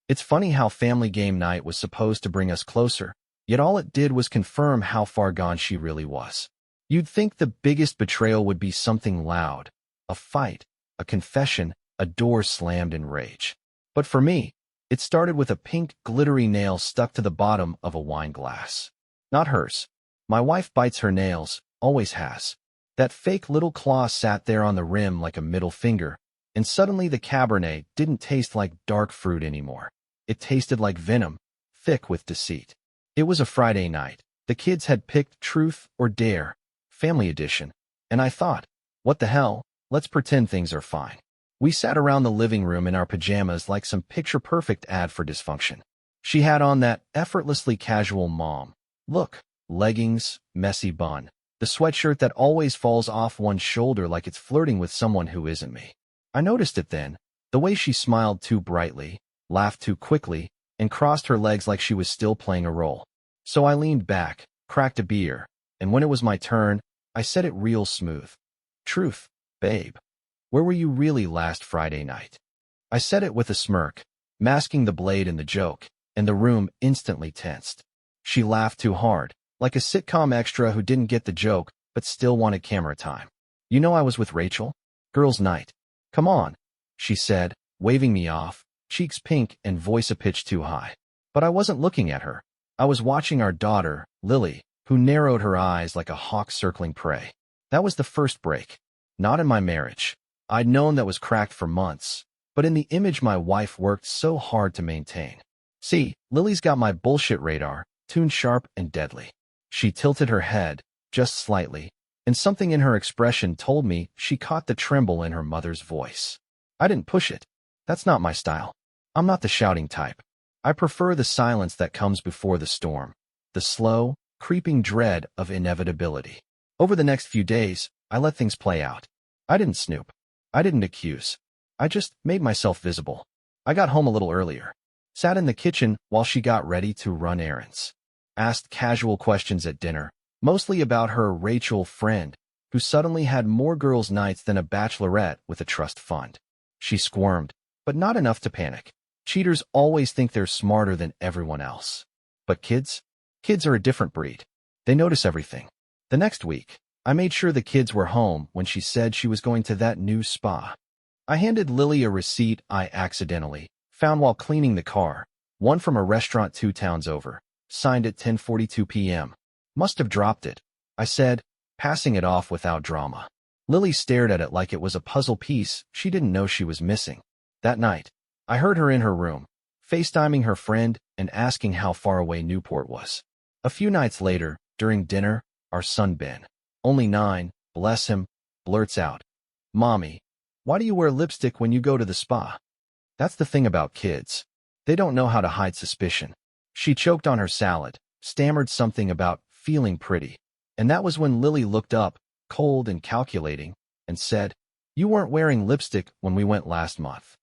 It's funny how family game night was supposed to bring us closer, yet all it did was confirm how far gone she really was. You'd think the biggest betrayal would be something loud, a fight, a confession, a door slammed in rage. But for me, it started with a pink, glittery nail stuck to the bottom of a wine glass. Not hers. My wife bites her nails, always has. That fake little claw sat there on the rim like a middle finger, and suddenly the Cabernet didn't taste like dark fruit anymore. It tasted like venom, thick with deceit. It was a Friday night. The kids had picked Truth or Dare, Family Edition, and I thought, what the hell, let's pretend things are fine. We sat around the living room in our pajamas like some picture-perfect ad for dysfunction. She had on that effortlessly casual mom look, leggings, messy bun, the sweatshirt that always falls off one shoulder like it's flirting with someone who isn't me. I noticed it then, the way she smiled too brightly, laughed too quickly, and crossed her legs like she was still playing a role. So I leaned back, cracked a beer, and when it was my turn, I said it real smooth. Truth, babe. Where were you really last Friday night? I said it with a smirk, masking the blade in the joke, and the room instantly tensed. She laughed too hard, like a sitcom extra who didn't get the joke but still wanted camera time. You know I was with Rachel? Girls' night. Come on, she said, waving me off, cheeks pink and voice a pitch too high. But I wasn't looking at her. I was watching our daughter, Lily, who narrowed her eyes like a hawk circling prey. That was the first break. Not in my marriage. I'd known that was cracked for months, but in the image my wife worked so hard to maintain. See, Lily's got my bullshit radar, tuned sharp and deadly. She tilted her head, just slightly, and something in her expression told me she caught the tremble in her mother's voice. I didn't push it. That's not my style. I'm not the shouting type. I prefer the silence that comes before the storm, the slow, creeping dread of inevitability. Over the next few days, I let things play out. I didn't snoop. I didn't accuse. I just made myself visible. I got home a little earlier, sat in the kitchen while she got ready to run errands, asked casual questions at dinner, mostly about her Rachel friend, who suddenly had more girls' nights than a bachelorette with a trust fund. She squirmed, but not enough to panic. Cheaters always think they're smarter than everyone else. But kids are a different breed. They notice everything. The next week, I made sure the kids were home when she said she was going to that new spa. I handed Lily a receipt I accidentally found while cleaning the car, one from a restaurant 2 towns over, signed at 10:42 p.m. Must have dropped it, I said, passing it off without drama. Lily stared at it like it was a puzzle piece she didn't know she was missing. That night, I heard her in her room, FaceTiming her friend and asking how far away Newport was. A few nights later, during dinner, our son Ben, only 9, bless him, blurts out, "Mommy, why do you wear lipstick when you go to the spa?" That's the thing about kids. They don't know how to hide suspicion. She choked on her salad, stammered something about feeling pretty, and that was when Lily looked up, cold and calculating, and said, "You weren't wearing lipstick when we went last month."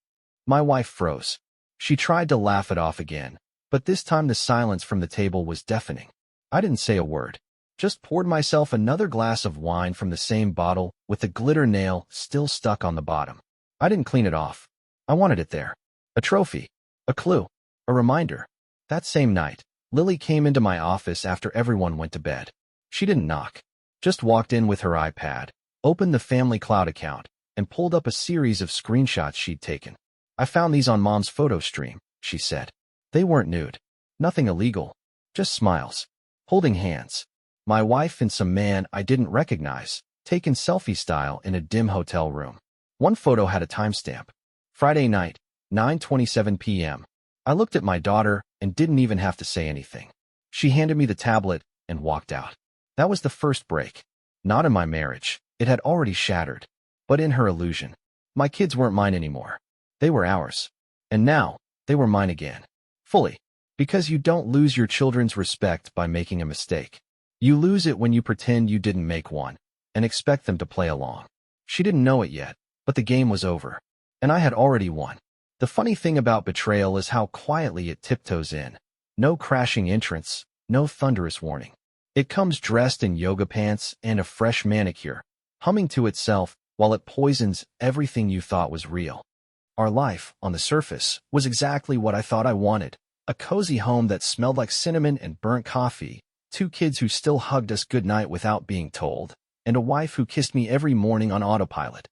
My wife froze. She tried to laugh it off again, but this time the silence from the table was deafening. I didn't say a word. Just poured myself another glass of wine from the same bottle with the glitter nail still stuck on the bottom. I didn't clean it off. I wanted it there. A trophy. A clue. A reminder. That same night, Lily came into my office after everyone went to bed. She didn't knock. Just walked in with her iPad, opened the family cloud account, and pulled up a series of screenshots she'd taken. "I found these on Mom's photo stream," she said. They weren't nude. Nothing illegal. Just smiles. Holding hands. My wife and some man I didn't recognize, taken selfie style in a dim hotel room. One photo had a timestamp. Friday night, 9:27 p.m. I looked at my daughter and didn't even have to say anything. She handed me the tablet and walked out. That was the first break. Not in my marriage. It had already shattered. But in her illusion. My kids weren't mine anymore. They were ours. And now, they were mine again. Fully. Because you don't lose your children's respect by making a mistake. You lose it when you pretend you didn't make one, and expect them to play along. She didn't know it yet, but the game was over. And I had already won. The funny thing about betrayal is how quietly it tiptoes in. No crashing entrance, no thunderous warning. It comes dressed in yoga pants and a fresh manicure, humming to itself while it poisons everything you thought was real. Our life, on the surface, was exactly what I thought I wanted. A cozy home that smelled like cinnamon and burnt coffee, 2 kids who still hugged us goodnight without being told, and a wife who kissed me every morning on autopilot.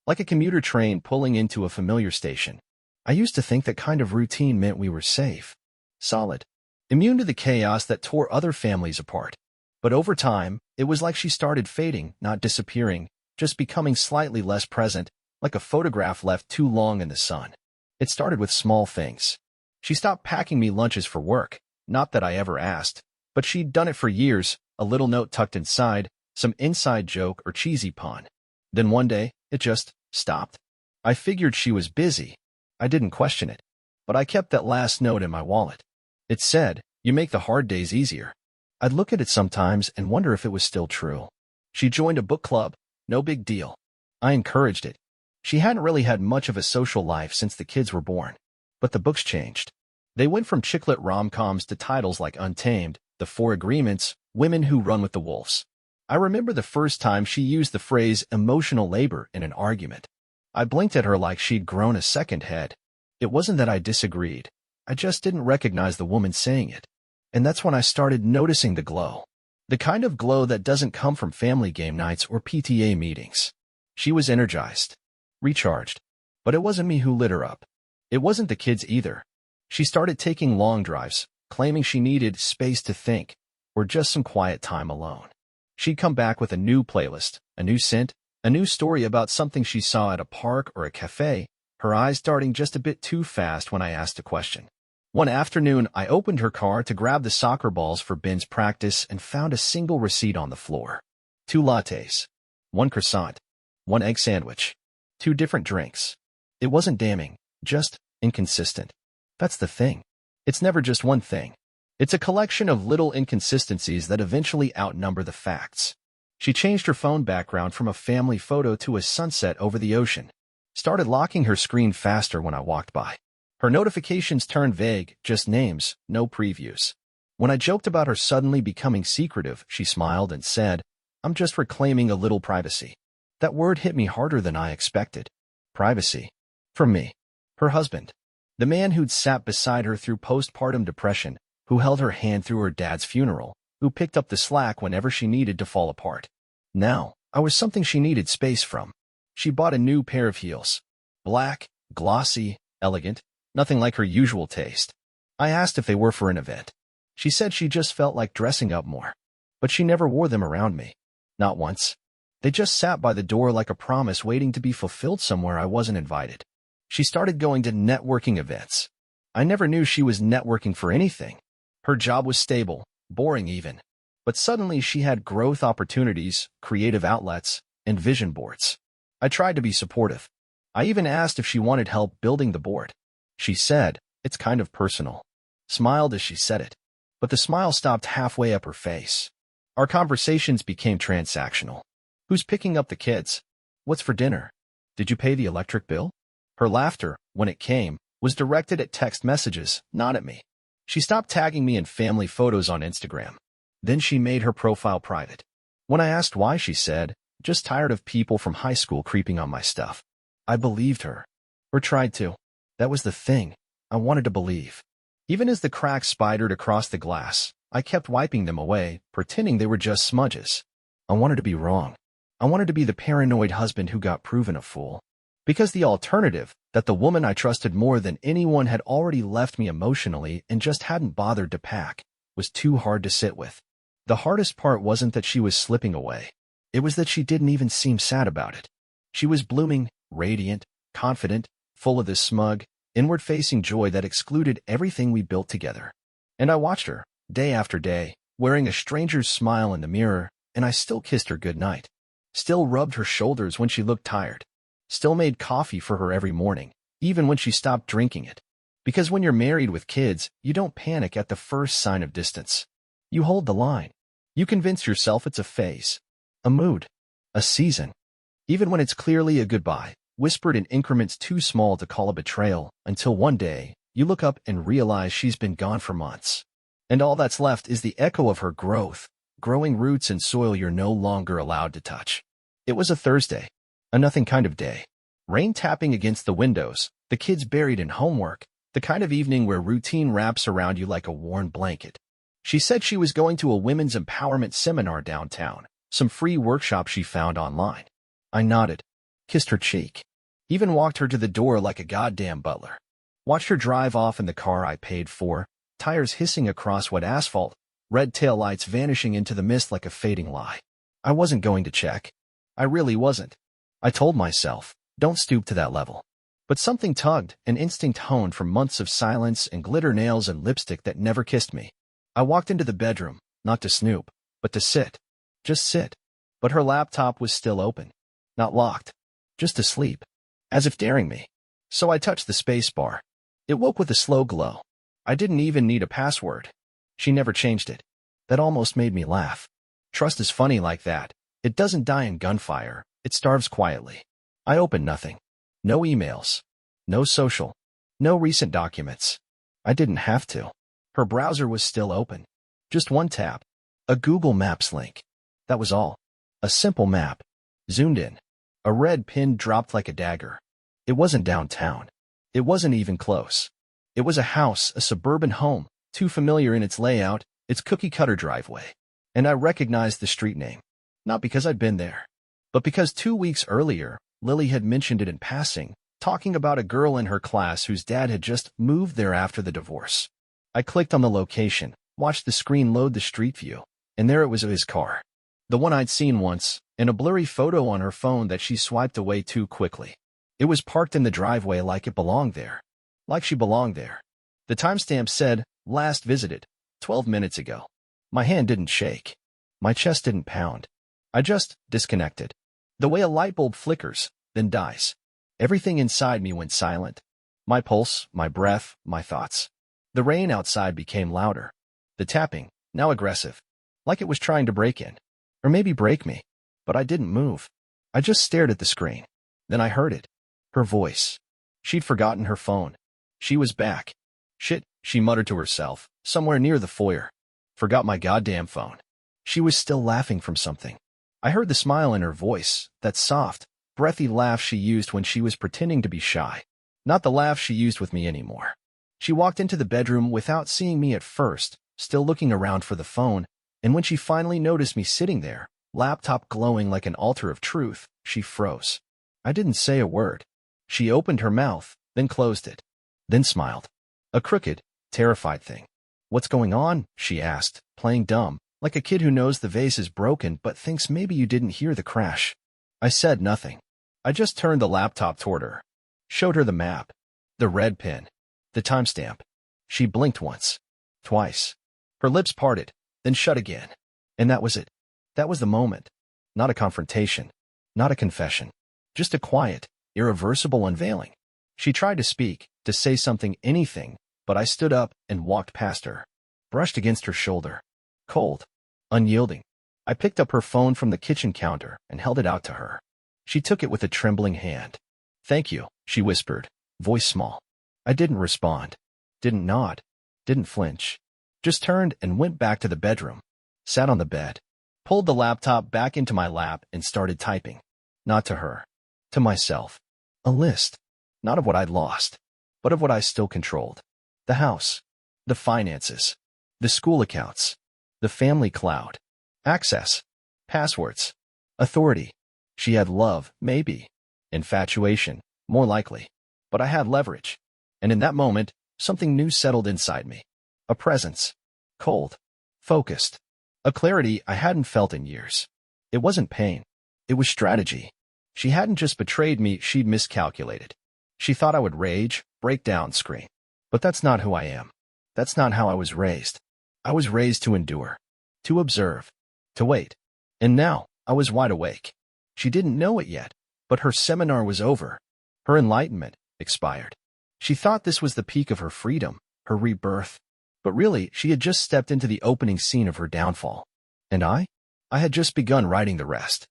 Like a commuter train pulling into a familiar station. I used to think that kind of routine meant we were safe, solid, immune to the chaos that tore other families apart. But over time, it was like she started fading, not disappearing, just becoming slightly less present, like a photograph left too long in the sun. It started with small things. She stopped packing me lunches for work, not that I ever asked, but she'd done it for years, a little note tucked inside, some inside joke or cheesy pun. Then one day, it just stopped. I figured she was busy. I didn't question it, but I kept that last note in my wallet. It said, "You make the hard days easier." I'd look at it sometimes and wonder if it was still true. She joined a book club, no big deal. I encouraged it. She hadn't really had much of a social life since the kids were born. But the books changed. They went from chick-lit rom-coms to titles like Untamed, The Four Agreements, Women Who Run with the Wolves. I remember the first time she used the phrase emotional labor in an argument. I blinked at her like she'd grown a second head. It wasn't that I disagreed. I just didn't recognize the woman saying it. And that's when I started noticing the glow. The kind of glow that doesn't come from family game nights or PTA meetings. She was energized, recharged. But it wasn't me who lit her up. It wasn't the kids either. She started taking long drives, claiming she needed space to think, or just some quiet time alone. She'd come back with a new playlist, a new scent, a new story about something she saw at a park or a cafe, her eyes darting just a bit too fast when I asked a question. One afternoon, I opened her car to grab the soccer balls for Ben's practice and found a single receipt on the floor. 2 lattes, 1 croissant, 1 egg sandwich, 2 different drinks. It wasn't damning, just inconsistent. That's the thing. It's never just one thing. It's a collection of little inconsistencies that eventually outnumber the facts. She changed her phone background from a family photo to a sunset over the ocean. Started locking her screen faster when I walked by. Her notifications turned vague, just names, no previews. When I joked about her suddenly becoming secretive, she smiled and said, "I'm just reclaiming a little privacy." That word hit me harder than I expected. Privacy. From me. Her husband. The man who'd sat beside her through postpartum depression, who held her hand through her dad's funeral, who picked up the slack whenever she needed to fall apart. Now, I was something she needed space from. She bought a new pair of heels. Black, glossy, elegant, nothing like her usual taste. I asked if they were for an event. She said she just felt like dressing up more. But she never wore them around me. Not once. They just sat by the door like a promise waiting to be fulfilled somewhere I wasn't invited. She started going to networking events. I never knew she was networking for anything. Her job was stable, boring even. But suddenly she had growth opportunities, creative outlets, and vision boards. I tried to be supportive. I even asked if she wanted help building the board. She said, "It's kind of personal." Smiled as she said it. But the smile stopped halfway up her face. Our conversations became transactional. Who's picking up the kids? What's for dinner? Did you pay the electric bill? Her laughter, when it came, was directed at text messages, not at me. She stopped tagging me in family photos on Instagram. Then she made her profile private. When I asked why, she said, "Just tired of people from high school creeping on my stuff." I believed her. Or tried to. That was the thing. I wanted to believe. Even as the cracks spidered across the glass, I kept wiping them away, pretending they were just smudges. I wanted to be wrong. I wanted to be the paranoid husband who got proven a fool. Because the alternative, that the woman I trusted more than anyone had already left me emotionally and just hadn't bothered to pack, was too hard to sit with. The hardest part wasn't that she was slipping away. It was that she didn't even seem sad about it. She was blooming, radiant, confident, full of this smug, inward-facing joy that excluded everything we built together. And I watched her, day after day, wearing a stranger's smile in the mirror, and I still kissed her goodnight. Still rubbed her shoulders when she looked tired. Still made coffee for her every morning, even when she stopped drinking it. Because when you're married with kids, you don't panic at the first sign of distance. You hold the line. You convince yourself it's a phase, a mood, a season. Even when it's clearly a goodbye, whispered in increments too small to call a betrayal, until one day, you look up and realize she's been gone for months. And all that's left is the echo of her growth, growing roots in soil you're no longer allowed to touch. It was a Thursday. A nothing kind of day. Rain tapping against the windows, The kids buried in homework, the kind of evening where routine wraps around you like a worn blanket. She said she was going to a women's empowerment seminar downtown, some free workshop she found online. I nodded, kissed her cheek, even walked her to the door like a goddamn butler. Watched her drive off in the car I paid for, tires hissing across wet asphalt, red taillights vanishing into the mist like a fading lie. I wasn't going to check. I really wasn't. I told myself, don't stoop to that level. But something tugged, an instinct honed from months of silence and glitter nails and lipstick that never kissed me. I walked into the bedroom, not to snoop, but to sit. Just sit. But her laptop was still open. Not locked. Just asleep. As if daring me. So I touched the space bar. It woke with a slow glow. I didn't even need a password. She never changed it. That almost made me laugh. Trust is funny like that. It doesn't die in gunfire. It starves quietly. I opened nothing. No emails. No social. No recent documents. I didn't have to. Her browser was still open. Just one tab. A Google Maps link. That was all. A simple map. Zoomed in. A red pin dropped like a dagger. It wasn't downtown. It wasn't even close. It was a house, a suburban home, too familiar in its layout, its cookie-cutter driveway. And I recognized the street name. Not because I'd been there, but because 2 weeks earlier, Lily had mentioned it in passing, talking about a girl in her class whose dad had just moved there after the divorce. I clicked on the location, watched the screen load the street view, and there it was of his car. The one I'd seen once, and a blurry photo on her phone that she swiped away too quickly. It was parked in the driveway like it belonged there. Like she belonged there. The timestamp said, last visited, 12 minutes ago. My hand didn't shake. My chest didn't pound. I just disconnected. The way a light bulb flickers, then dies. Everything inside me went silent. My pulse, my breath, my thoughts. The rain outside became louder. The tapping, now aggressive. Like it was trying to break in. Or maybe break me. But I didn't move. I just stared at the screen. Then I heard it. Her voice. She'd forgotten her phone. She was back. Shit, she muttered to herself, somewhere near the foyer. Forgot my goddamn phone. She was still laughing from something. I heard the smile in her voice, that soft, breathy laugh she used when she was pretending to be shy. Not the laugh she used with me anymore. She walked into the bedroom without seeing me at first, still looking around for the phone, and when she finally noticed me sitting there, laptop glowing like an altar of truth, she froze. I didn't say a word. She opened her mouth, then closed it. Then smiled. A crooked, terrified thing. What's going on? She asked, playing dumb, like a kid who knows the vase is broken but thinks maybe you didn't hear the crash. I said nothing. I just turned the laptop toward her. Showed her the map. The red pin. The timestamp. She blinked once. Twice. Her lips parted, then shut again. And that was it. That was the moment. Not a confrontation. Not a confession. Just a quiet, irreversible unveiling. She tried to speak, to say something, anything, but I stood up and walked past her. Brushed against her shoulder. Cold. Unyielding. I picked up her phone from the kitchen counter and held it out to her. She took it with a trembling hand. Thank you, she whispered, voice small. I didn't respond. Didn't nod. Didn't flinch. Just turned and went back to the bedroom. Sat on the bed. Pulled the laptop back into my lap and started typing. Not to her. To myself. A list. Not of what I'd lost, but of what I still controlled. The house. The finances. The school accounts. The family cloud. Access. Passwords. Authority. She had love, maybe. Infatuation, more likely. But I had leverage. And in that moment, something new settled inside me. A presence. Cold. Focused. A clarity I hadn't felt in years. It wasn't pain. It was strategy. She hadn't just betrayed me, she'd miscalculated. She thought I would rage, break down, scream. But that's not who I am. That's not how I was raised. I was raised to endure. To observe. To wait. And now, I was wide awake. She didn't know it yet, but her seminar was over. Her enlightenment expired. She thought this was the peak of her freedom, her rebirth. But really, she had just stepped into the opening scene of her downfall. And I had just begun writing the rest.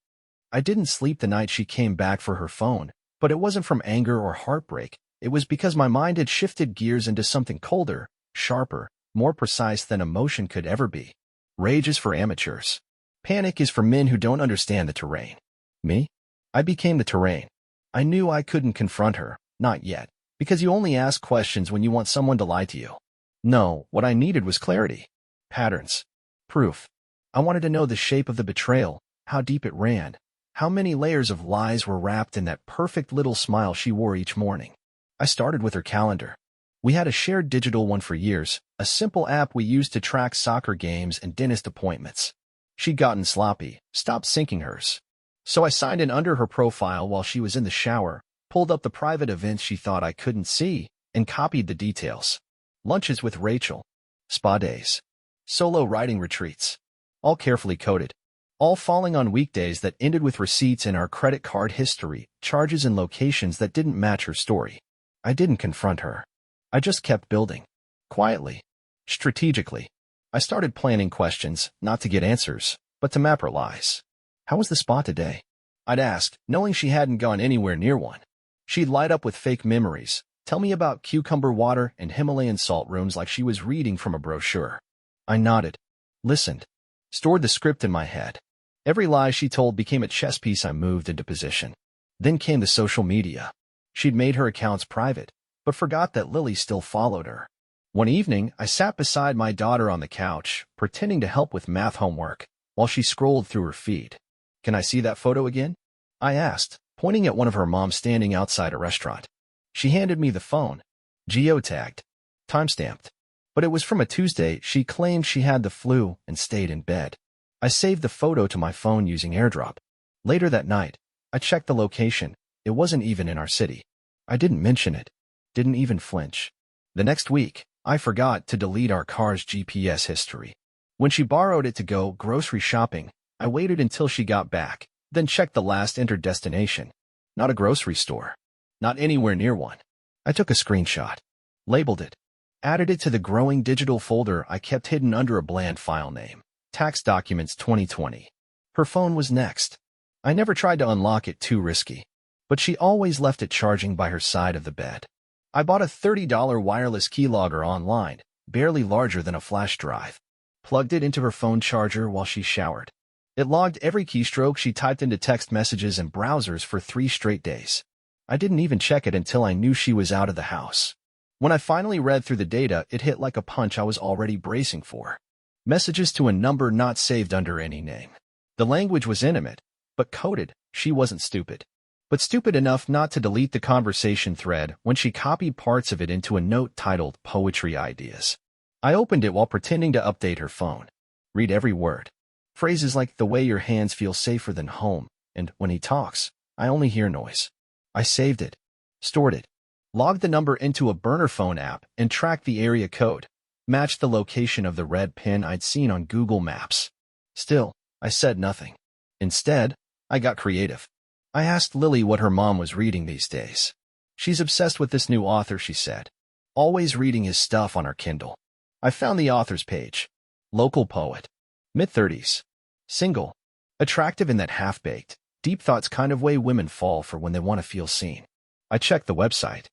I didn't sleep the night she came back for her phone, but it wasn't from anger or heartbreak. It was because my mind had shifted gears into something colder, sharper, more precise than emotion could ever be. Rage is for amateurs. Panic is for men who don't understand the terrain. Me? I became the terrain. I knew I couldn't confront her, not yet, Because you only ask questions when you want someone to lie to you. No, what I needed was clarity. Patterns. Proof. I wanted to know the shape of the betrayal, how deep it ran, how many layers of lies were wrapped in that perfect little smile she wore each morning. I started with her calendar. We had a shared digital one for years, a simple app we used to track soccer games and dentist appointments. She'd gotten sloppy, stopped syncing hers. So I signed in under her profile while she was in the shower, pulled up the private events she thought I couldn't see, and copied the details. Lunches with Rachel. Spa days. Solo writing retreats. All carefully coded. All falling on weekdays that ended with receipts in our credit card history, charges and locations that didn't match her story. I didn't confront her. I just kept building. Quietly. Strategically. I started planning questions, not to get answers, but to map her lies. How was the spa today? I'd ask, knowing she hadn't gone anywhere near one. She'd light up with fake memories, tell me about cucumber water and Himalayan salt rooms like she was reading from a brochure. I nodded, listened, stored the script in my head. Every lie she told became a chess piece I moved into position. Then came the social media. She'd made her accounts private, but forgot that Lily still followed her. One evening, I sat beside my daughter on the couch, pretending to help with math homework, while she scrolled through her feed. Can I see that photo again? I asked, pointing at one of her moms standing outside a restaurant. She handed me the phone. Geotagged. Timestamped. But it was from a Tuesday. She claimed she had the flu and stayed in bed. I saved the photo to my phone using AirDrop. Later that night, I checked the location. It wasn't even in our city. I didn't mention it. Didn't even flinch. The next week, I forgot to delete our car's GPS history. When she borrowed it to go grocery shopping, I waited until she got back, then checked the last entered destination. Not a grocery store. Not anywhere near one. I took a screenshot. Labeled it. Added it to the growing digital folder I kept hidden under a bland file name. Tax Documents 2020. Her phone was next. I never tried to unlock it, too risky. But she always left it charging by her side of the bed. I bought a $30 wireless keylogger online, barely larger than a flash drive. Plugged it into her phone charger while she showered. It logged every keystroke she typed into text messages and browsers for 3 straight days. I didn't even check it until I knew she was out of the house. When I finally read through the data, it hit like a punch I was already bracing for. Messages to a number not saved under any name. The language was intimate, but coded. She wasn't stupid. But stupid enough not to delete the conversation thread when she copied parts of it into a note titled Poetry Ideas. I opened it while pretending to update her phone. Read every word. Phrases like the way your hands feel safer than home, and when he talks, I only hear noise. I saved it. Stored it. Logged the number into a burner phone app and tracked the area code. Matched the location of the red pin I'd seen on Google Maps. Still, I said nothing. Instead, I got creative. I asked Lily what her mom was reading these days. She's obsessed with this new author, she said. Always reading his stuff on her Kindle. I found the author's page. Local poet. Mid-30s. Single. Attractive in that half-baked, deep thoughts kind of way women fall for when they want to feel seen. I checked the website.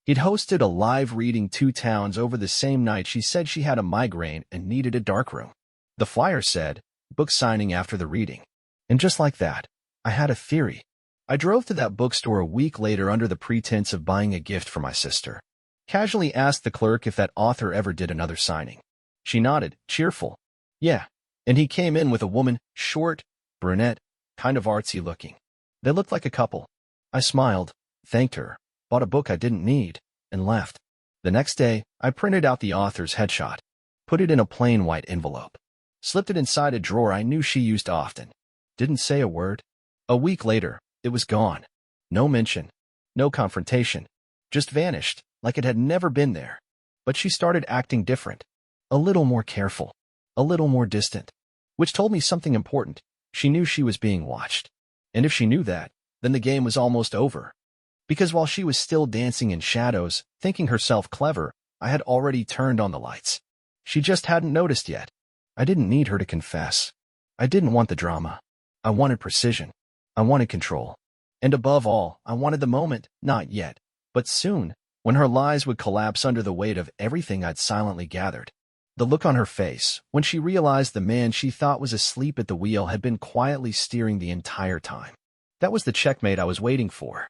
He'd hosted a live reading 2 towns over the same night. She said she had a migraine and needed a darkroom. The flyer said, book signing after the reading. And just like that, I had a theory. I drove to that bookstore a week later under the pretense of buying a gift for my sister. Casually asked the clerk if that author ever did another signing. She nodded, cheerful. Yeah. And he came in with a woman, short, brunette, kind of artsy looking. They looked like a couple. I smiled, thanked her, bought a book I didn't need, and left. The next day, I printed out the author's headshot, put it in a plain white envelope, slipped it inside a drawer I knew she used often. Didn't say a word. A week later, it was gone. No mention. No confrontation. Just vanished, like it had never been there. But she started acting different. A little more careful. A little more distant. Which told me something important. She knew she was being watched. And if she knew that, then the game was almost over. Because while she was still dancing in shadows, thinking herself clever, I had already turned on the lights. She just hadn't noticed yet. I didn't need her to confess. I didn't want the drama. I wanted precision. I wanted control. And above all, I wanted the moment, not yet, but soon, when her lies would collapse under the weight of everything I'd silently gathered. The look on her face, when she realized the man she thought was asleep at the wheel had been quietly steering the entire time. That was the checkmate I was waiting for.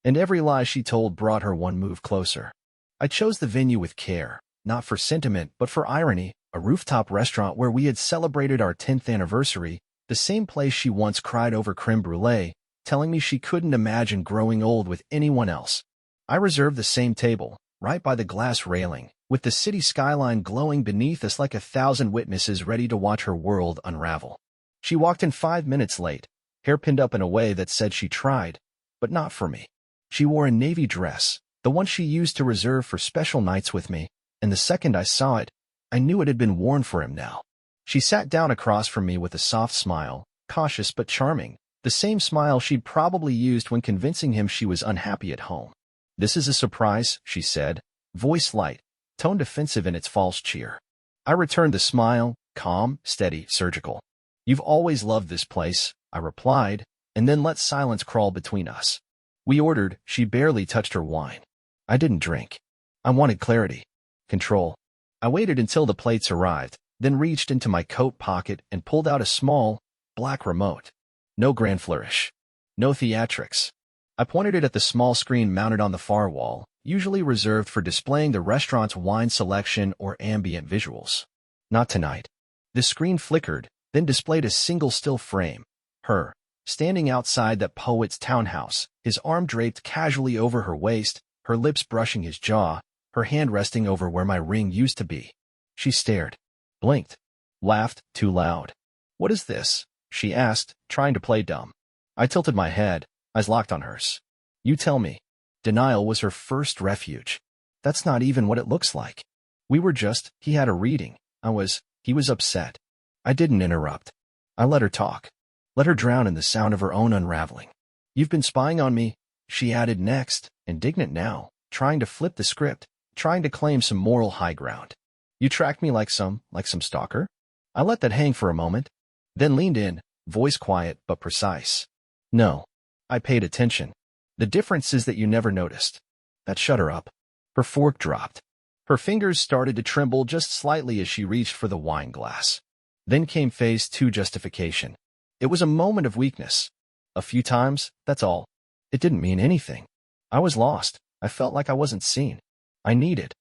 and every lie she told brought her one move closer. I chose the venue with care, not for sentiment but for irony, a rooftop restaurant where we had celebrated our 10th anniversary, the same place she once cried over creme brulee, telling me she couldn't imagine growing old with anyone else. I reserved the same table, right by the glass railing, with the city skyline glowing beneath us like 1,000 witnesses ready to watch her world unravel. She walked in 5 minutes late, hair pinned up in a way that said she tried, but not for me. She wore a navy dress, the one she used to reserve for special nights with me, and the second I saw it, I knew it had been worn for him now. She sat down across from me with a soft smile, cautious but charming, the same smile she'd probably used when convincing him she was unhappy at home. "This is a surprise," she said, voice light, tone defensive in its false cheer. I returned the smile, calm, steady, surgical. "You've always loved this place," I replied, and then let silence crawl between us. We ordered. She barely touched her wine. I didn't drink. I wanted clarity. Control. I waited until the plates arrived, then reached into my coat pocket and pulled out a small, black remote. No grand flourish. No theatrics. I pointed it at the small screen mounted on the far wall, usually reserved for displaying the restaurant's wine selection or ambient visuals. Not tonight. The screen flickered, then displayed a single still frame. Her, standing outside that poet's townhouse, his arm draped casually over her waist, her lips brushing his jaw, her hand resting over where my ring used to be. She stared, blinked, laughed too loud. "What is this?" she asked, trying to play dumb. I tilted my head, eyes locked on hers. "You tell me." Denial was her first refuge. "That's not even what it looks like. He had a reading. He was upset." I didn't interrupt. I let her talk. Let her drown in the sound of her own unraveling. "You've been spying on me," she added next, indignant now, trying to flip the script, trying to claim some moral high ground. "You tracked me like some stalker?" I let that hang for a moment, then leaned in, voice quiet but precise. "No. I paid attention. The difference is that you never noticed." That shut her up. Her fork dropped. Her fingers started to tremble just slightly as she reached for the wine glass. Then came phase 2 justification. It was a moment of weakness. A few times, that's all. It didn't mean anything. I was lost. I felt like I wasn't seen. I needed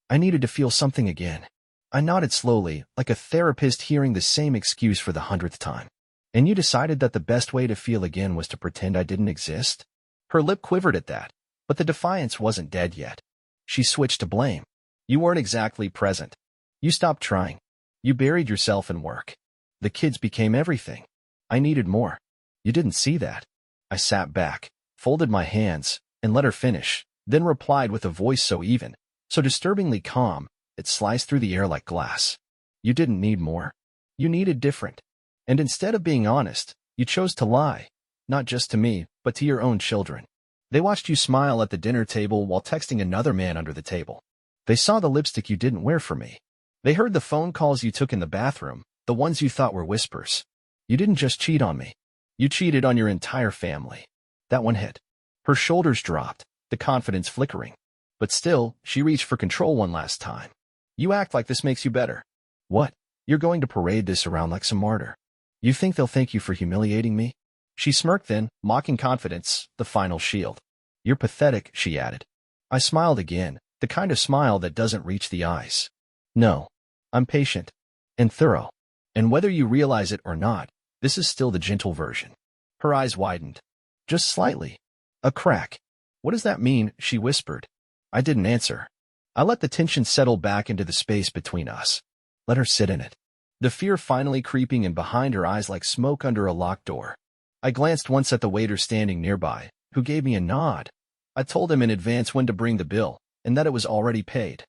to feel something again. I nodded slowly, like a therapist hearing the same excuse for the 100th time. "And you decided that the best way to feel again was to pretend I didn't exist?" Her lip quivered at that, but the defiance wasn't dead yet. She switched to blame. "You weren't exactly present. You stopped trying. You buried yourself in work. The kids became everything. I needed more. You didn't see that." I sat back, folded my hands, and let her finish, then replied with a voice so even, so disturbingly calm, it sliced through the air like glass. "You didn't need more. You needed different. And instead of being honest, you chose to lie, not just to me, but to your own children. They watched you smile at the dinner table while texting another man under the table. They saw the lipstick you didn't wear for me. They heard the phone calls you took in the bathroom, the ones you thought were whispers. You didn't just cheat on me. You cheated on your entire family." That one hit. Her shoulders dropped, the confidence flickering. But still, she reached for control one last time. "You act like this makes you better. What? You're going to parade this around like some martyr. You think they'll thank you for humiliating me?" She smirked then, mocking confidence, the final shield. "You're pathetic," she added. I smiled again, the kind of smile that doesn't reach the eyes. "No. I'm patient. And thorough. And whether you realize it or not, this is still the gentle version." Her eyes widened. Just slightly. A crack. "What does that mean?" she whispered. I didn't answer. I let the tension settle back into the space between us. Let her sit in it. The fear finally creeping in behind her eyes like smoke under a locked door. I glanced once at the waiter standing nearby, who gave me a nod. I told him in advance when to bring the bill, and that it was already paid.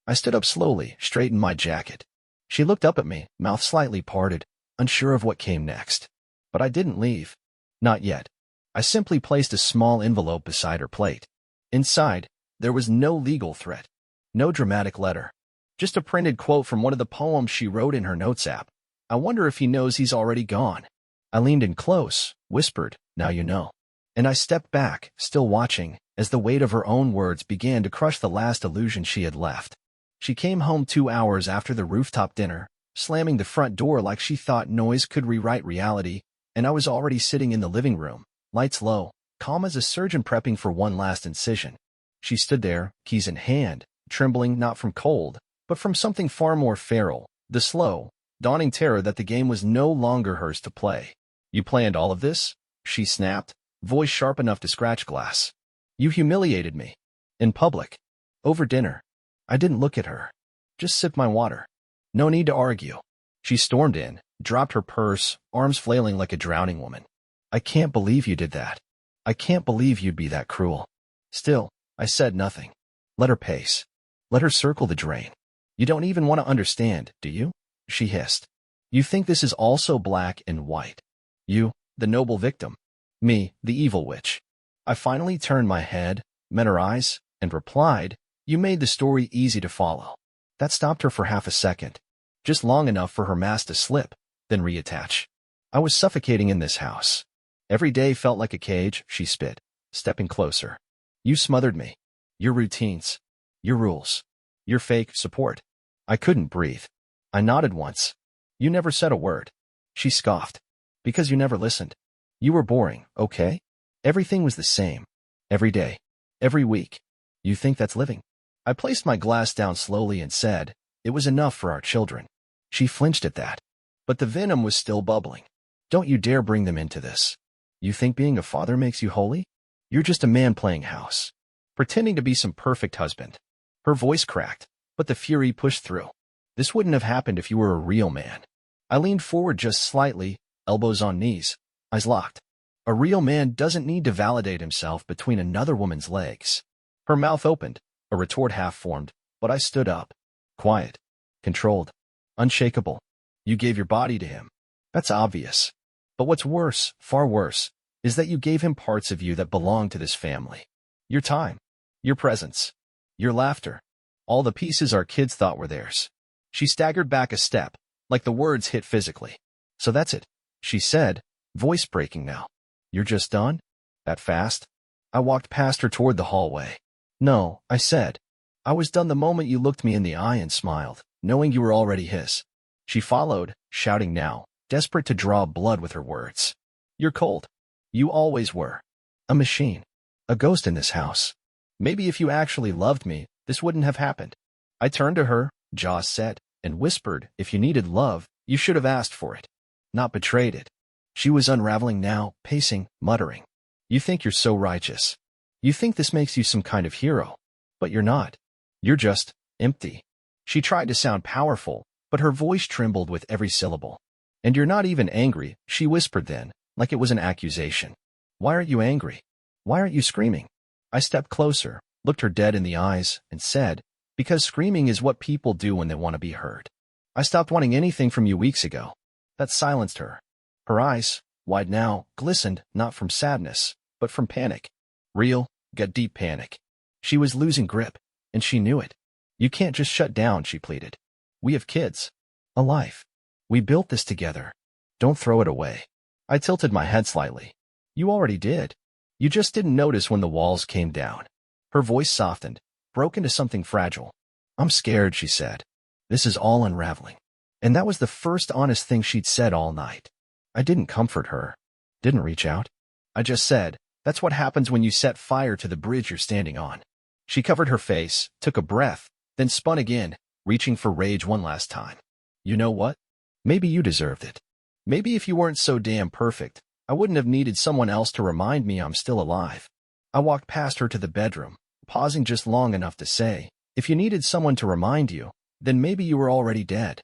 I stood up slowly, straightened my jacket. She looked up at me, mouth slightly parted, unsure of what came next. But I didn't leave. Not yet. I simply placed a small envelope beside her plate. Inside, there was no legal threat, no dramatic letter. Just a printed quote from one of the poems she wrote in her notes app. I wonder if he knows he's already gone. I leaned in close, whispered, "Now you know." And I stepped back, still watching, as the weight of her own words began to crush the last illusion she had left. She came home 2 hours after the rooftop dinner, slamming the front door like she thought noise could rewrite reality, and I was already sitting in the living room, lights low, calm as a surgeon prepping for one last incision. She stood there, keys in hand, trembling not from cold, but from something far more feral, the slow, dawning terror that the game was no longer hers to play. "You planned all of this?" she snapped, voice sharp enough to scratch glass. "You humiliated me. In public. Over dinner." I didn't look at her. Just sipped my water. "No need to argue." She stormed in, dropped her purse, arms flailing like a drowning woman. "I can't believe you did that. I can't believe you'd be that cruel." Still, I said nothing. Let her pace. Let her circle the drain. "You don't even want to understand, do you?" she hissed. "You think this is all so black and white. You, the noble victim. Me, the evil witch." I finally turned my head, met her eyes, and replied, "You made the story easy to follow." That stopped her for half a second, just long enough for her mask to slip, then reattach. I was suffocating in this house. Every day felt like a cage, she spit, stepping closer. "You smothered me. Your routines. Your rules. Your fake support." I couldn't breathe. I nodded once. "You never said a word." She scoffed. "Because you never listened. You were boring, okay? Everything was the same. Every day. Every week. You think that's living?" I placed my glass down slowly and said, "It was enough for our children." She flinched at that. But the venom was still bubbling. "Don't you dare bring them into this. You think being a father makes you holy? You're just a man playing house. Pretending to be some perfect husband." Her voice cracked, but the fury pushed through. "This wouldn't have happened if you were a real man." I leaned forward just slightly, elbows on knees, eyes locked. "A real man doesn't need to validate himself between another woman's legs." Her mouth opened, a retort half formed, but I stood up. Quiet. Controlled. Unshakable. "You gave your body to him. That's obvious. But what's worse, far worse, is that you gave him parts of you that belong to this family. Your time. Your presence. Your laughter. All the pieces our kids thought were theirs." She staggered back a step, like the words hit physically. "So that's it," she said, voice breaking now. "You're just done? That fast?" I walked past her toward the hallway. "No," I said. "I was done the moment you looked me in the eye and smiled, knowing you were already his." She followed, shouting now, desperate to draw blood with her words. "You're cold. You always were. A machine. A ghost in this house. Maybe if you actually loved me, this wouldn't have happened." I turned to her, jaws set, and whispered, "If you needed love, you should have asked for it, not betrayed it." She was unraveling now, pacing, muttering. "You think you're so righteous. You think this makes you some kind of hero. But you're not. You're just empty." She tried to sound powerful, but her voice trembled with every syllable. "And you're not even angry," she whispered then, like it was an accusation. "Why aren't you angry? Why aren't you screaming?" I stepped closer, looked her dead in the eyes, and said, "Because screaming is what people do when they want to be heard. I stopped wanting anything from you weeks ago." That silenced her. Her eyes, wide now, glistened not from sadness, but from panic. Real, gut deep panic. She was losing grip, and she knew it. "You can't just shut down," she pleaded. "We have kids. A life. We built this together. Don't throw it away." I tilted my head slightly. "You already did. You just didn't notice when the walls came down." Her voice softened, broke into something fragile. "I'm scared," she said. "This is all unraveling." And that was the first honest thing she'd said all night. I didn't comfort her. Didn't reach out. I just said, "That's what happens when you set fire to the bridge you're standing on." She covered her face, took a breath, then spun again, reaching for rage one last time. "You know what? Maybe you deserved it. Maybe if you weren't so damn perfect, I wouldn't have needed someone else to remind me I'm still alive." I walked past her to the bedroom, pausing just long enough to say, "If you needed someone to remind you, then maybe you were already dead."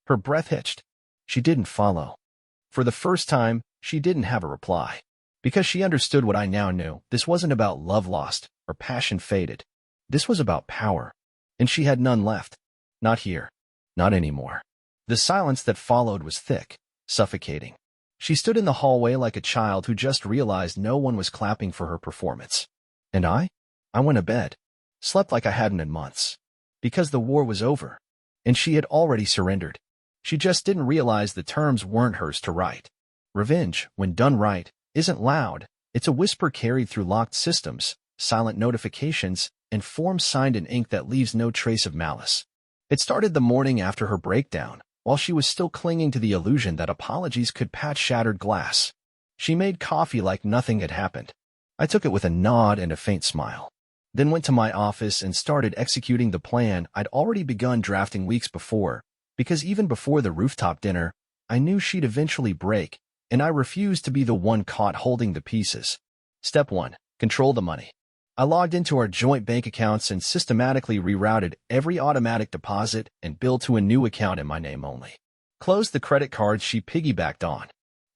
Her breath hitched. She didn't follow. For the first time, she didn't have a reply. Because she understood what I now knew. This wasn't about love lost or passion faded. This was about power. And she had none left. Not here. Not anymore. The silence that followed was thick, suffocating. She stood in the hallway like a child who just realized no one was clapping for her performance. And I went to bed. Slept like I hadn't in months. Because the war was over. And she had already surrendered. She just didn't realize the terms weren't hers to write. Revenge, when done right, isn't loud. It's a whisper carried through locked systems, silent notifications, and forms signed in ink that leaves no trace of malice. It started the morning after her breakdown, while she was still clinging to the illusion that apologies could patch shattered glass. She made coffee like nothing had happened. I took it with a nod and a faint smile, then went to my office and started executing the plan I'd already begun drafting weeks before, because even before the rooftop dinner, I knew she'd eventually break, and I refused to be the one caught holding the pieces. Step 1. Control the money. I logged into our joint bank accounts and systematically rerouted every automatic deposit and bill to a new account in my name only. Closed the credit cards she piggybacked on.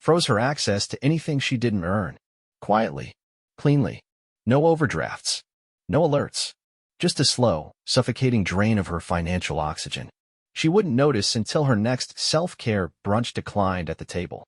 Froze her access to anything she didn't earn. Quietly. Cleanly. No overdrafts. No alerts. Just a slow, suffocating drain of her financial oxygen. She wouldn't notice until her next self-care brunch declined at the table.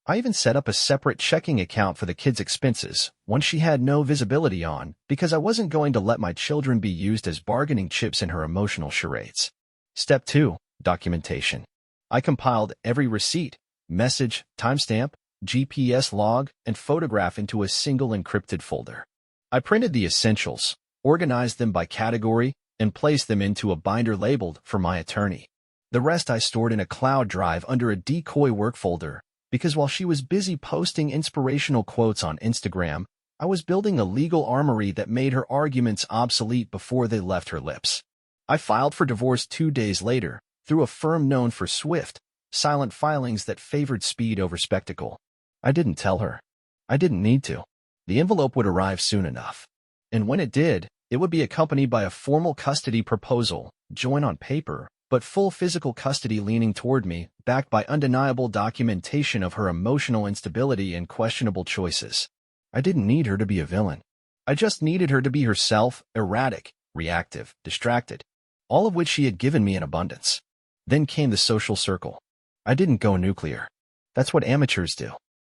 I even set up a separate checking account for the kids' expenses, one she had no visibility on, because I wasn't going to let my children be used as bargaining chips in her emotional charades. Step 2. Documentation. I compiled every receipt, message, timestamp, GPS log, and photograph into a single encrypted folder. I printed the essentials, organized them by category, and placed them into a binder labeled for my attorney. The rest I stored in a cloud drive under a decoy work folder, because while she was busy posting inspirational quotes on Instagram, I was building a legal armory that made her arguments obsolete before they left her lips. I filed for divorce 2 days later, through a firm known for swift, silent filings that favored speed over spectacle. I didn't tell her. I didn't need to. The envelope would arrive soon enough. And when it did, it would be accompanied by a formal custody proposal, joint on paper, but full physical custody leaning toward me, backed by undeniable documentation of her emotional instability and questionable choices. I didn't need her to be a villain. I just needed her to be herself, erratic, reactive, distracted, all of which she had given me in abundance. Then came the social circle. I didn't go nuclear. That's what amateurs do.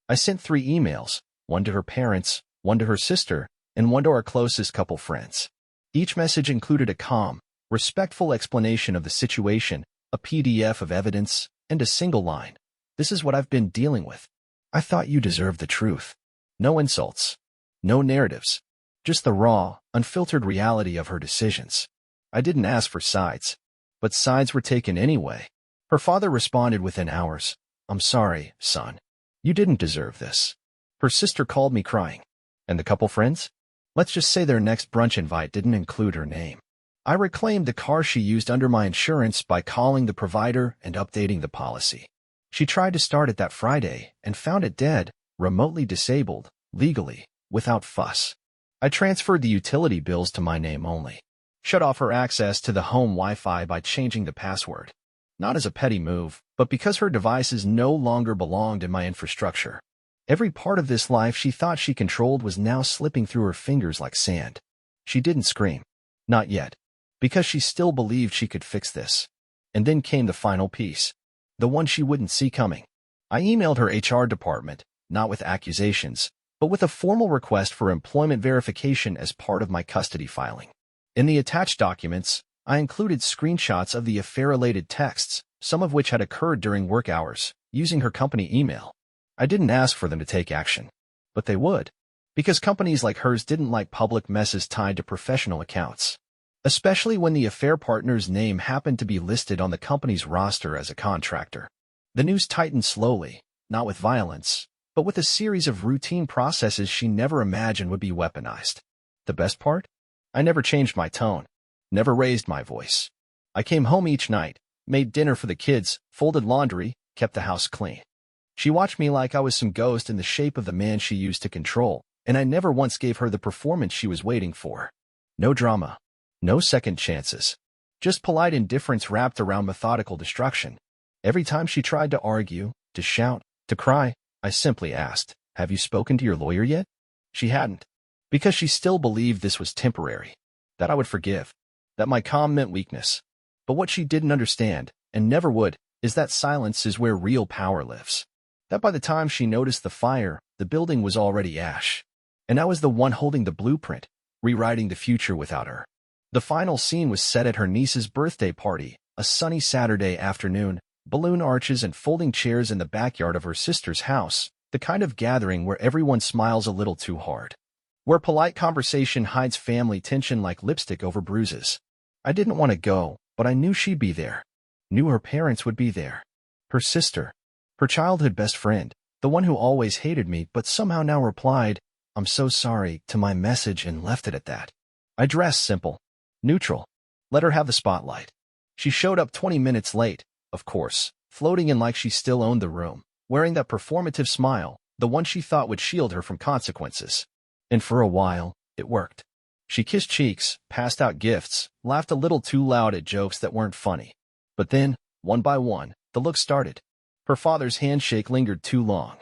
I sent 3 emails, one to her parents, one to her sister, and one to our closest couple friends. Each message included a calm, respectful explanation of the situation, a PDF of evidence, and a single line. This is what I've been dealing with. I thought you deserved the truth. No insults. No narratives. Just the raw, unfiltered reality of her decisions. I didn't ask for sides. But sides were taken anyway. Her father responded within hours. I'm sorry, son. You didn't deserve this. Her sister called me crying. And the couple friends? Let's just say their next brunch invite didn't include her name. I reclaimed the car she used under my insurance by calling the provider and updating the policy. She tried to start it that Friday and found it dead, remotely disabled, legally, without fuss. I transferred the utility bills to my name only. Shut off her access to the home Wi-Fi by changing the password. Not as a petty move, but because her devices no longer belonged in my infrastructure. Every part of this life she thought she controlled was now slipping through her fingers like sand. She didn't scream. Not yet. Because she still believed she could fix this. And then came the final piece. The one she wouldn't see coming. I emailed her HR department, not with accusations, but with a formal request for employment verification as part of my custody filing. In the attached documents, I included screenshots of the affair-related texts, some of which had occurred during work hours, using her company email. I didn't ask for them to take action, but they would, because companies like hers didn't like public messes tied to professional accounts, especially when the affair partner's name happened to be listed on the company's roster as a contractor. The news tightened slowly, not with violence, but with a series of routine processes she never imagined would be weaponized. The best part? I never changed my tone, never raised my voice. I came home each night, made dinner for the kids, folded laundry, kept the house clean. She watched me like I was some ghost in the shape of the man she used to control, and I never once gave her the performance she was waiting for. No drama. No second chances. Just polite indifference wrapped around methodical destruction. Every time she tried to argue, to shout, to cry, I simply asked, "Have you spoken to your lawyer yet?" She hadn't. Because she still believed this was temporary, that I would forgive, that my calm meant weakness. But what she didn't understand, and never would, is that silence is where real power lives. That by the time she noticed the fire, the building was already ash. And I was the one holding the blueprint, rewriting the future without her. The final scene was set at her niece's birthday party, a sunny Saturday afternoon, balloon arches and folding chairs in the backyard of her sister's house, the kind of gathering where everyone smiles a little too hard. Where polite conversation hides family tension like lipstick over bruises. I didn't want to go, but I knew she'd be there. Knew her parents would be there. Her sister. Her childhood best friend. The one who always hated me but somehow now replied, "I'm so sorry" to my message and left it at that. I dressed simple, neutral. Let her have the spotlight. She showed up 20 minutes late, of course, floating in like she still owned the room, wearing that performative smile, the one she thought would shield her from consequences. And for a while, it worked. She kissed cheeks, passed out gifts, laughed a little too loud at jokes that weren't funny. But then, one by one, the looks started. Her father's handshake lingered too long.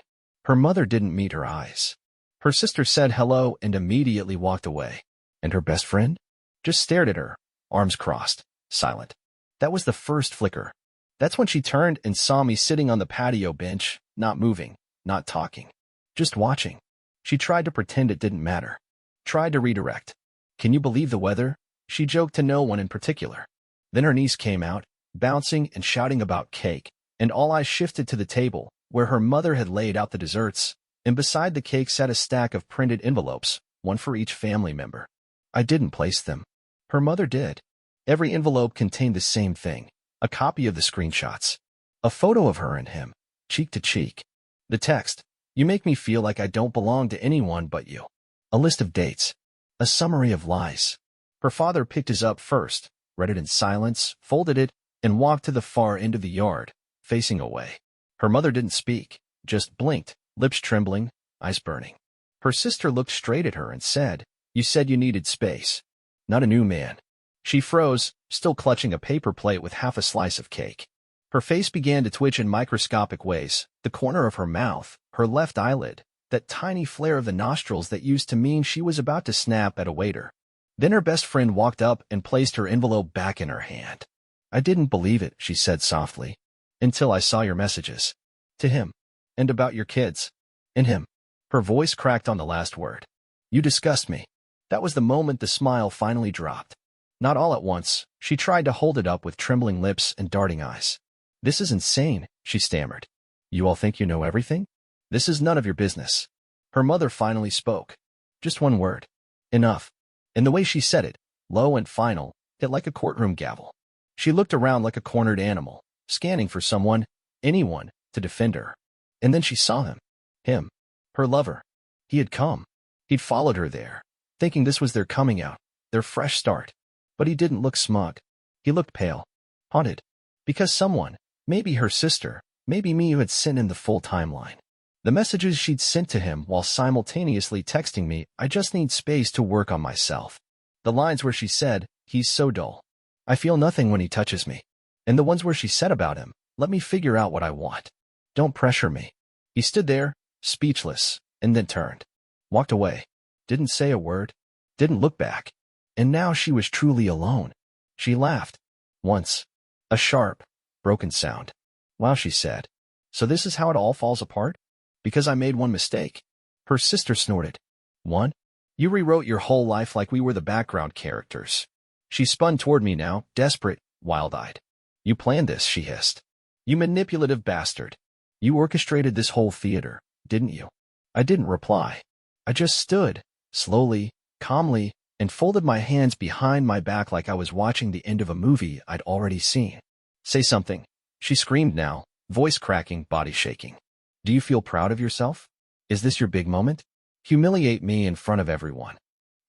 Her mother didn't meet her eyes. Her sister said hello and immediately walked away. And her best friend? Just stared at her, arms crossed, silent. That was the first flicker. That's when she turned and saw me sitting on the patio bench, not moving, not talking, just watching. She tried to pretend it didn't matter. Tried to redirect. "Can you believe the weather?" she joked to no one in particular. Then her niece came out, bouncing and shouting about cake, and all eyes shifted to the table, where her mother had laid out the desserts, and beside the cake sat a stack of printed envelopes, one for each family member. I didn't place them. Her mother did. Every envelope contained the same thing, a copy of the screenshots. A photo of her and him, cheek to cheek. The text, "You make me feel like I don't belong to anyone but you." A list of dates. A summary of lies. Her father picked his up first, read it in silence, folded it, and walked to the far end of the yard, facing away. Her mother didn't speak, just blinked, lips trembling, eyes burning. Her sister looked straight at her and said, "You said you needed space. Not a new man." She froze, still clutching a paper plate with half a slice of cake. Her face began to twitch in microscopic ways, the corner of her mouth, her left eyelid, that tiny flare of the nostrils that used to mean she was about to snap at a waiter. Then her best friend walked up and placed her envelope back in her hand. "I didn't believe it," she said softly, "until I saw your messages. To him. And about your kids. And him." Her voice cracked on the last word. "You disgust me." That was the moment the smile finally dropped. Not all at once, she tried to hold it up with trembling lips and darting eyes. "This is insane," she stammered. "You all think you know everything? This is none of your business." Her mother finally spoke. Just one word. "Enough." And the way she said it, low and final, hit like a courtroom gavel. She looked around like a cornered animal, scanning for someone, anyone, to defend her. And then she saw him. Him. Her lover. He had come. He'd followed her there, thinking this was their coming out, their fresh start. But he didn't look smug. He looked pale. Haunted. Because someone, maybe her sister, maybe me, who had sent in the full timeline. The messages she'd sent to him while simultaneously texting me, "I just need space to work on myself." The lines where she said, "He's so dull. I feel nothing when he touches me." And the ones where she said about him, "Let me figure out what I want. Don't pressure me." He stood there, speechless, and then turned. Walked away. Didn't say a word. Didn't look back. And now she was truly alone. She laughed. Once. A sharp, broken sound. "Wow," she said. "So this is how it all falls apart? Because I made one mistake." Her sister snorted. "One? You rewrote your whole life like we were the background characters." She spun toward me now, desperate, wild-eyed. "You planned this," she hissed. "You manipulative bastard. You orchestrated this whole theater, didn't you?" I didn't reply. I just stood, slowly, calmly, and folded my hands behind my back like I was watching the end of a movie I'd already seen. "Say something," she screamed now, voice cracking, body shaking. "Do you feel proud of yourself? Is this your big moment? Humiliate me in front of everyone."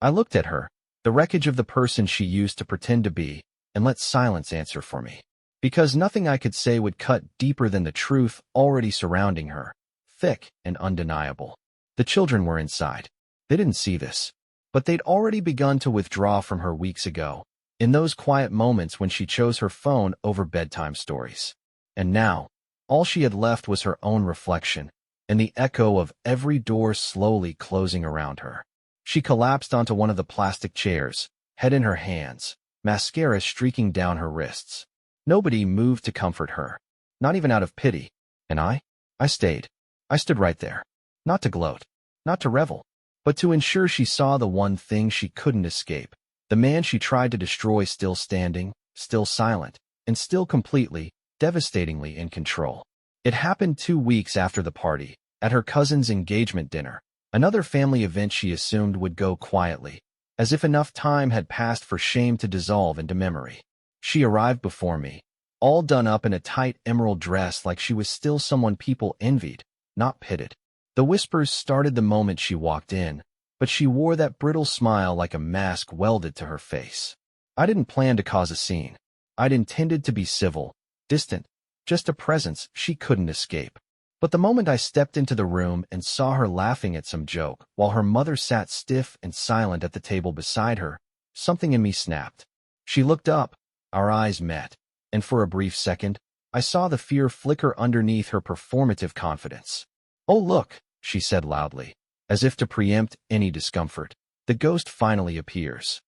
I looked at her, the wreckage of the person she used to pretend to be, and let silence answer for me. Because nothing I could say would cut deeper than the truth already surrounding her, thick and undeniable. The children were inside. They didn't see this, but they'd already begun to withdraw from her weeks ago, in those quiet moments when she chose her phone over bedtime stories. And now, all she had left was her own reflection, and the echo of every door slowly closing around her. She collapsed onto one of the plastic chairs, head in her hands, mascara streaking down her wrists. Nobody moved to comfort her, not even out of pity. And I stayed. I stood right there. Not to gloat, not to revel, but to ensure she saw the one thing she couldn't escape. The man she tried to destroy still standing, still silent, and still completely, devastatingly in control. It happened 2 weeks after the party, at her cousin's engagement dinner, another family event she assumed would go quietly, as if enough time had passed for shame to dissolve into memory. She arrived before me, all done up in a tight emerald dress like she was still someone people envied, not pitied. The whispers started the moment she walked in, but she wore that brittle smile like a mask welded to her face. I didn't plan to cause a scene. I'd intended to be civil, distant, just a presence she couldn't escape. But the moment I stepped into the room and saw her laughing at some joke, while her mother sat stiff and silent at the table beside her, something in me snapped. She looked up, our eyes met, and for a brief second, I saw the fear flicker underneath her performative confidence. "Oh look," she said loudly, as if to preempt any discomfort. "The ghost finally appears."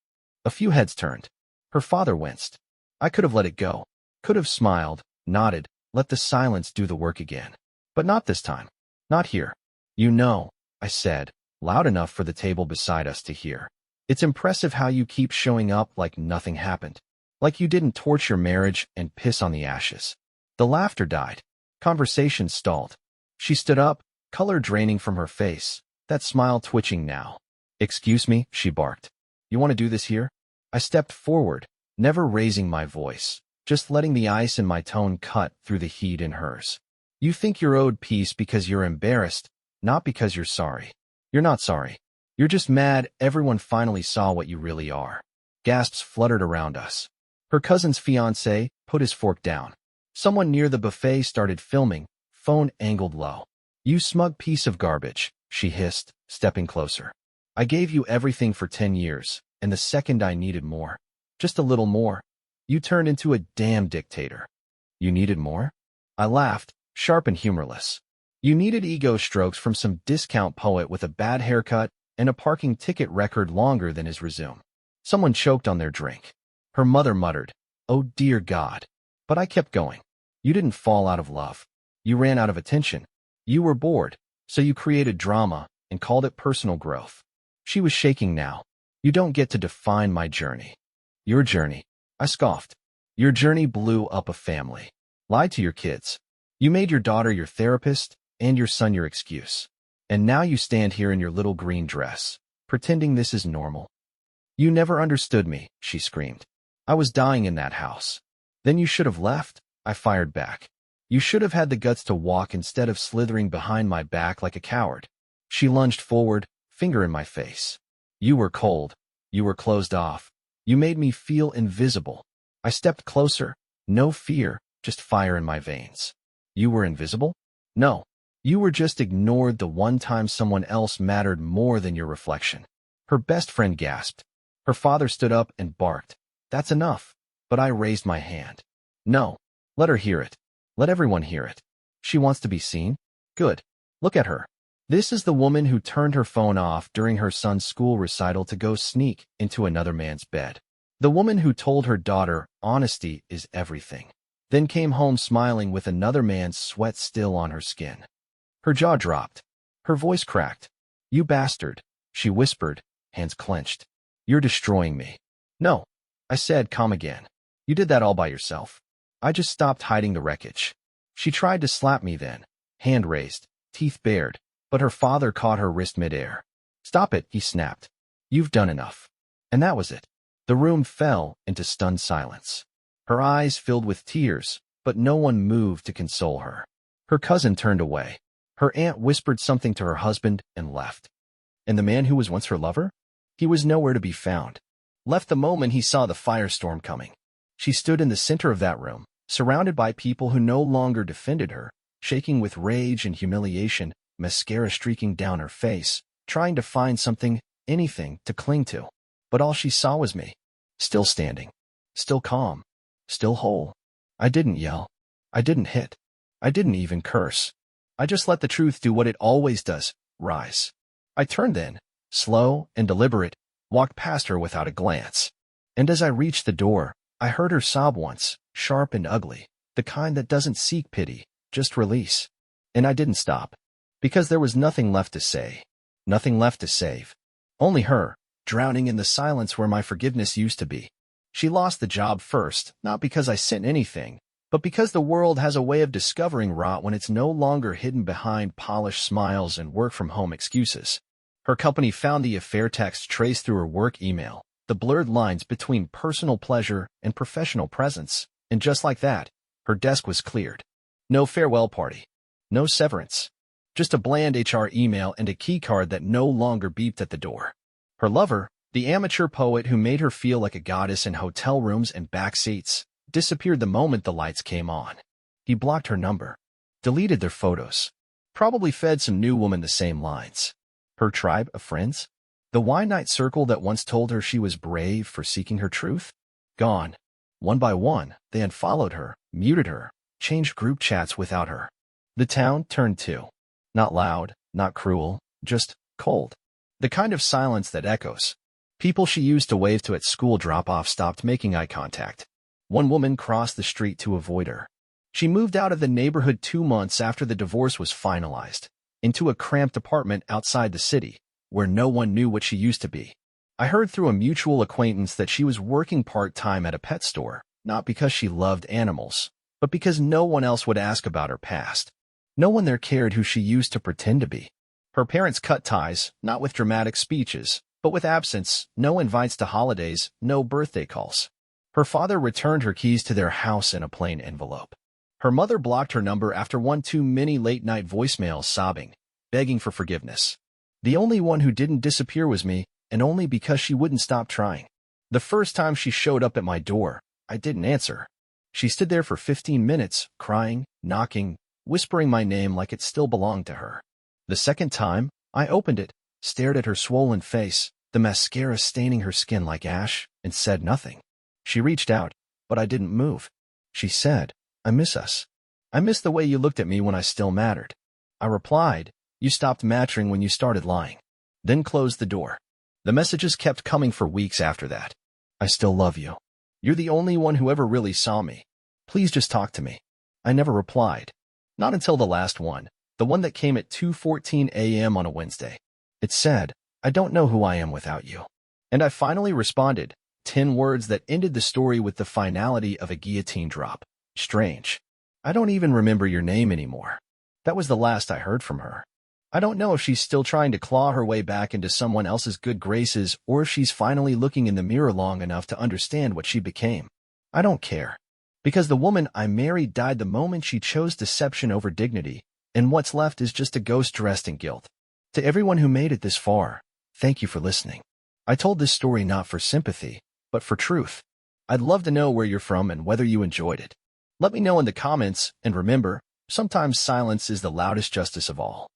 A few heads turned. Her father winced. I could have let it go, could have smiled, nodded, let the silence do the work again. But not this time. Not here. "You know," I said, loud enough for the table beside us to hear. "It's impressive how you keep showing up like nothing happened. Like you didn't torch your marriage and piss on the ashes." The laughter died. Conversation stalled. She stood up, color draining from her face, that smile twitching now. "Excuse me," she barked. "You want to do this here?" I stepped forward, never raising my voice, just letting the ice in my tone cut through the heat in hers. "You think you're owed peace because you're embarrassed, not because you're sorry. You're not sorry. You're just mad everyone finally saw what you really are." Gasps fluttered around us. Her cousin's fiancé put his fork down. Someone near the buffet started filming, phone angled low. "You smug piece of garbage," she hissed, stepping closer. "I gave you everything for 10 years, and the second I needed more, just a little more, you turned into a damn dictator." "You needed more?" I laughed, sharp and humorless. "You needed ego strokes from some discount poet with a bad haircut and a parking ticket record longer than his resume." Someone choked on their drink. Her mother muttered, "Oh dear God." But I kept going. "You didn't fall out of love. You ran out of attention. You were bored, so you created drama and called it personal growth." She was shaking now. "You don't get to define my journey." "Your journey," I scoffed. "Your journey blew up a family. Lied to your kids. You made your daughter your therapist and your son your excuse. And now you stand here in your little green dress, pretending this is normal." "You never understood me," she screamed. "I was dying in that house." "Then you should have left," I fired back. "You should have had the guts to walk instead of slithering behind my back like a coward." She lunged forward, finger in my face. "You were cold. You were closed off. You made me feel invisible." I stepped closer. No fear, just fire in my veins. "You were invisible?" "No. You were just ignored the one time someone else mattered more than your reflection." Her best friend gasped. Her father stood up and barked. "That's enough." But I raised my hand. "No. Let her hear it. Let everyone hear it. She wants to be seen? Good. Look at her. This is the woman who turned her phone off during her son's school recital to go sneak into another man's bed. The woman who told her daughter honesty is everything, then came home smiling with another man's sweat still on her skin. Her jaw dropped. Her voice cracked. "You bastard," she whispered, hands clenched. "You're destroying me." "No," I said, calm again. "You did that all by yourself. I just stopped hiding the wreckage." She tried to slap me then, hand raised, teeth bared, but her father caught her wrist midair. "Stop it," he snapped. "You've done enough." And that was it. The room fell into stunned silence. Her eyes filled with tears, but no one moved to console her. Her cousin turned away. Her aunt whispered something to her husband and left. And the man who was once her lover? He was nowhere to be found. Left the moment he saw the firestorm coming. She stood in the center of that room, surrounded by people who no longer defended her, shaking with rage and humiliation, mascara streaking down her face, trying to find something, anything, to cling to. But all she saw was me. Still standing. Still calm. Still whole. I didn't yell. I didn't hit. I didn't even curse. I just let the truth do what it always does, rise. I turned then, slow and deliberate, walked past her without a glance. And as I reached the door, I heard her sob once, sharp and ugly, the kind that doesn't seek pity, just release. And I didn't stop. Because there was nothing left to say. Nothing left to save. Only her, drowning in the silence where my forgiveness used to be. She lost the job first, not because I sent anything, but because the world has a way of discovering rot when it's no longer hidden behind polished smiles and work-from-home excuses. Her company found the affair text traced through her work email, the blurred lines between personal pleasure and professional presence, and just like that, her desk was cleared. No farewell party. No severance. Just a bland HR email and a keycard that no longer beeped at the door. Her lover, the amateur poet who made her feel like a goddess in hotel rooms and back seats, disappeared the moment the lights came on. He blocked her number, deleted their photos, probably fed some new woman the same lines. Her tribe of friends? The wine night circle that once told her she was brave for seeking her truth? Gone. One by one, they unfollowed her, muted her, changed group chats without her. The town turned too. Not loud, not cruel, just cold. The kind of silence that echoes. People she used to wave to at school drop-off stopped making eye contact. One woman crossed the street to avoid her. She moved out of the neighborhood 2 months after the divorce was finalized, into a cramped apartment outside the city, where no one knew what she used to be. I heard through a mutual acquaintance that she was working part-time at a pet store, not because she loved animals, but because no one else would ask about her past. No one there cared who she used to pretend to be. Her parents cut ties, not with dramatic speeches, but with absence, no invites to holidays, no birthday calls. Her father returned her keys to their house in a plain envelope. Her mother blocked her number after one too many late-night voicemails sobbing, begging for forgiveness. The only one who didn't disappear was me, and only because she wouldn't stop trying. The first time she showed up at my door, I didn't answer. She stood there for 15 minutes, crying, knocking, whispering my name like it still belonged to her. The second time, I opened it, stared at her swollen face, the mascara staining her skin like ash, and said nothing. She reached out, but I didn't move. She said, "I miss us. I miss the way you looked at me when I still mattered." I replied, "You stopped mattering when you started lying." Then closed the door. The messages kept coming for weeks after that. "I still love you. You're the only one who ever really saw me. Please just talk to me." I never replied. Not until the last one, the one that came at 2:14 a.m. on a Wednesday. It said, "I don't know who I am without you." And I finally responded, 10 words that ended the story with the finality of a guillotine drop. Strange. "I don't even remember your name anymore." That was the last I heard from her. I don't know if she's still trying to claw her way back into someone else's good graces or if she's finally looking in the mirror long enough to understand what she became. I don't care. Because the woman I married died the moment she chose deception over dignity, and what's left is just a ghost dressed in guilt. To everyone who made it this far, thank you for listening. I told this story not for sympathy, but for truth. I'd love to know where you're from and whether you enjoyed it. Let me know in the comments, and remember, sometimes silence is the loudest justice of all.